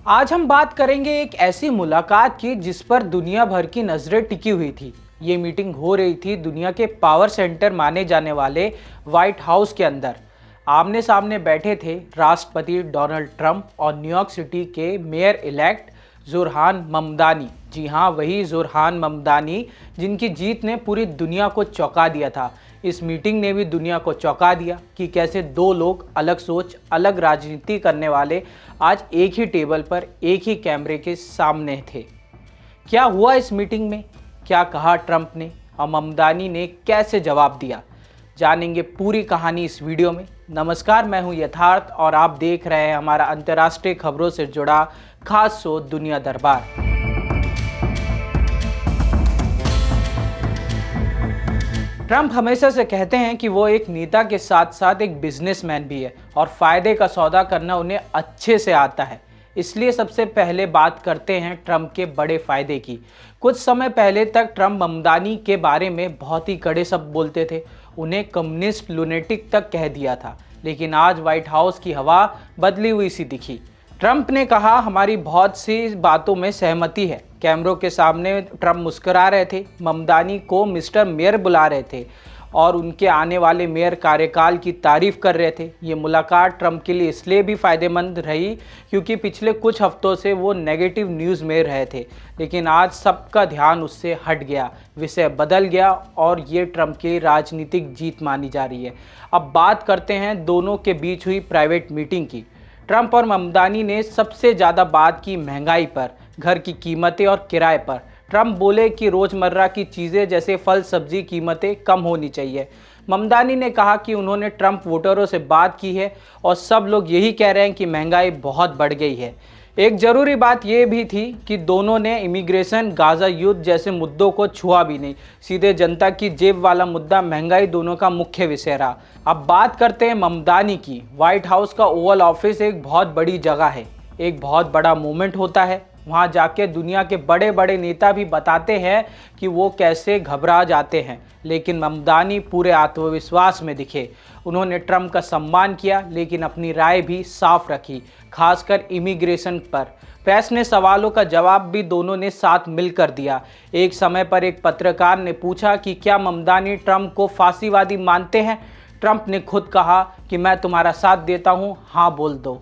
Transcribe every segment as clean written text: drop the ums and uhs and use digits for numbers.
आज हम बात करेंगे एक ऐसी मुलाकात की जिस पर दुनिया भर की नजरें टिकी हुई थी। ये मीटिंग हो रही थी दुनिया के पावर सेंटर माने जाने वाले व्हाइट हाउस के अंदर। आमने सामने बैठे थे राष्ट्रपति डोनाल्ड ट्रंप और न्यूयॉर्क सिटी के मेयर इलेक्ट जुरहान ममदानी। जी हाँ, वही जुरहान ममदानी जिनकी जीत ने पूरी दुनिया को चौंका दिया था। इस मीटिंग ने भी दुनिया को चौंका दिया कि कैसे दो लोग अलग सोच अलग राजनीति करने वाले आज एक ही टेबल पर एक ही कैमरे के सामने थे। क्या हुआ इस मीटिंग में, क्या कहा ट्रंप ने और ममदानी ने कैसे जवाब दिया, जानेंगे पूरी कहानी इस वीडियो में। नमस्कार, मैं हूं यथार्थ और आप देख रहे हैं हमारा अंतर्राष्ट्रीय खबरों से जुड़ा खास शो दुनिया दरबार। ट्रंप हमेशा से कहते हैं कि वो एक नेता के साथ साथ एक बिजनेसमैन भी है और फायदे का सौदा करना उन्हें अच्छे से आता है। इसलिए सबसे पहले बात करते हैं ट्रंप के बड़े फायदे की। कुछ समय पहले तक ट्रंप ममदानी के बारे में बहुत ही कड़े शब्द बोलते थे, उन्हें कम्युनिस्ट लुनेटिक तक कह दिया था। लेकिन आज व्हाइट हाउस की हवा बदली हुई सी दिखी। ट्रंप ने कहा, हमारी बहुत सी बातों में सहमति है। कैमरों के सामने ट्रंप मुस्कुरा रहे थे, ममदानी को मिस्टर मेयर बुला रहे थे और उनके आने वाले मेयर कार्यकाल की तारीफ कर रहे थे। ये मुलाकात ट्रंप के लिए इसलिए भी फायदेमंद रही क्योंकि पिछले कुछ हफ्तों से वो नेगेटिव न्यूज़ में रहे थे, लेकिन आज सबका ध्यान उससे हट गया, विषय बदल गया और ये ट्रंप की राजनीतिक जीत मानी जा रही है। अब बात करते हैं दोनों के बीच हुई प्राइवेट मीटिंग की। ट्रंप और ममदानी ने सबसे ज़्यादा बात की महंगाई पर, घर की कीमतें और किराए पर। ट्रंप बोले कि रोज़मर्रा की चीज़ें जैसे फल सब्जी कीमतें कम होनी चाहिए। ममदानी ने कहा कि उन्होंने ट्रंप वोटरों से बात की है और सब लोग यही कह रहे हैं कि महंगाई बहुत बढ़ गई है। एक ज़रूरी बात यह भी थी कि दोनों ने इमिग्रेशन, गाज़ा युद्ध जैसे मुद्दों को छुआ भी नहीं। सीधे जनता की जेब वाला मुद्दा महंगाई दोनों का मुख्य विषय रहा। अब बात करते हैं ममदानी की। व्हाइट हाउस का ओवल ऑफिस एक बहुत बड़ी जगह है, एक बहुत बड़ा मोमेंट होता है। वहाँ जाके दुनिया के बड़े बड़े नेता भी बताते हैं कि वो कैसे घबरा जाते हैं, लेकिन ममदानी पूरे आत्मविश्वास में दिखे। उन्होंने ट्रंप का सम्मान किया लेकिन अपनी राय भी साफ रखी, खासकर इमिग्रेशन पर। प्रेस ने सवालों का जवाब भी दोनों ने साथ मिलकर दिया। एक समय पर एक पत्रकार ने पूछा कि क्या ममदानी ट्रंप को फांसीवादी मानते हैं। ट्रंप ने खुद कहा कि मैं तुम्हारा साथ देता हूँ, हाँ बोल दो।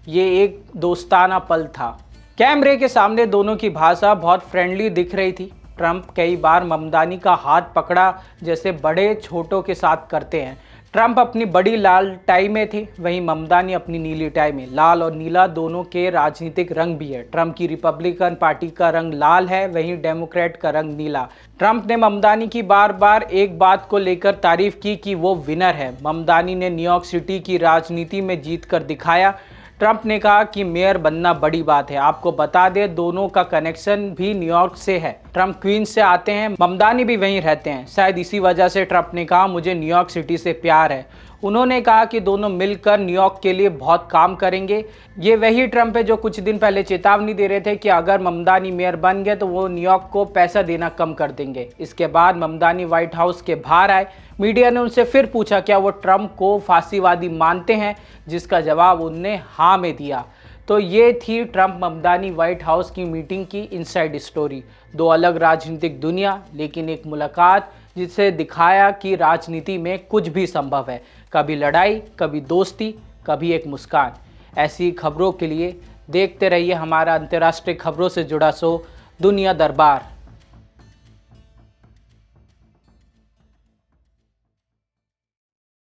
ये एक दोस्ताना पल था। कैमरे के सामने दोनों की भाषा बहुत फ्रेंडली दिख रही थी। ट्रंप कई बार ममदानी का हाथ पकड़ा जैसे बड़े छोटों के साथ करते हैं। ट्रंप अपनी बड़ी लाल टाई में थे, वहीं ममदानी अपनी नीली टाई में। लाल और नीला दोनों के राजनीतिक रंग भी है। ट्रंप की रिपब्लिकन पार्टी का रंग लाल है, वहीं डेमोक्रेट का रंग नीला। ट्रंप ने ममदानी की बार बार एक बात को लेकर तारीफ की कि वो विनर है। ममदानी ने न्यूयॉर्क सिटी की राजनीति में जीत कर दिखाया। ट्रंप ने कहा कि मेयर बनना बड़ी बात है। आपको बता दें, दोनों का कनेक्शन भी न्यूयॉर्क से है। ट्रंप क्वींस से आते हैं, ममदानी भी वहीं रहते हैं। शायद इसी वजह से ट्रंप ने कहा, मुझे न्यूयॉर्क सिटी से प्यार है। उन्होंने कहा कि दोनों मिलकर न्यूयॉर्क के लिए बहुत काम करेंगे। ये वही ट्रंप है जो कुछ दिन पहले चेतावनी दे रहे थे कि अगर ममदानी मेयर बन गए तो वो न्यूयॉर्क को पैसा देना कम कर देंगे। इसके बाद ममदानी व्हाइट हाउस के बाहर आए। मीडिया ने उनसे फिर पूछा क्या वो ट्रंप को फांसीवादी मानते हैं, जिसका जवाब उनने हाँ में दिया। तो ये थी ट्रंप ममदानी व्हाइट हाउस की मीटिंग की इनसाइड स्टोरी। दो अलग राजनीतिक दुनिया, लेकिन एक मुलाकात जिससे दिखाया कि राजनीति में कुछ भी संभव है। कभी लड़ाई, कभी दोस्ती, कभी एक मुस्कान। ऐसी खबरों के लिए देखते रहिए हमारा अंतर्राष्ट्रीय खबरों से जुड़ा शो दुनिया दरबार।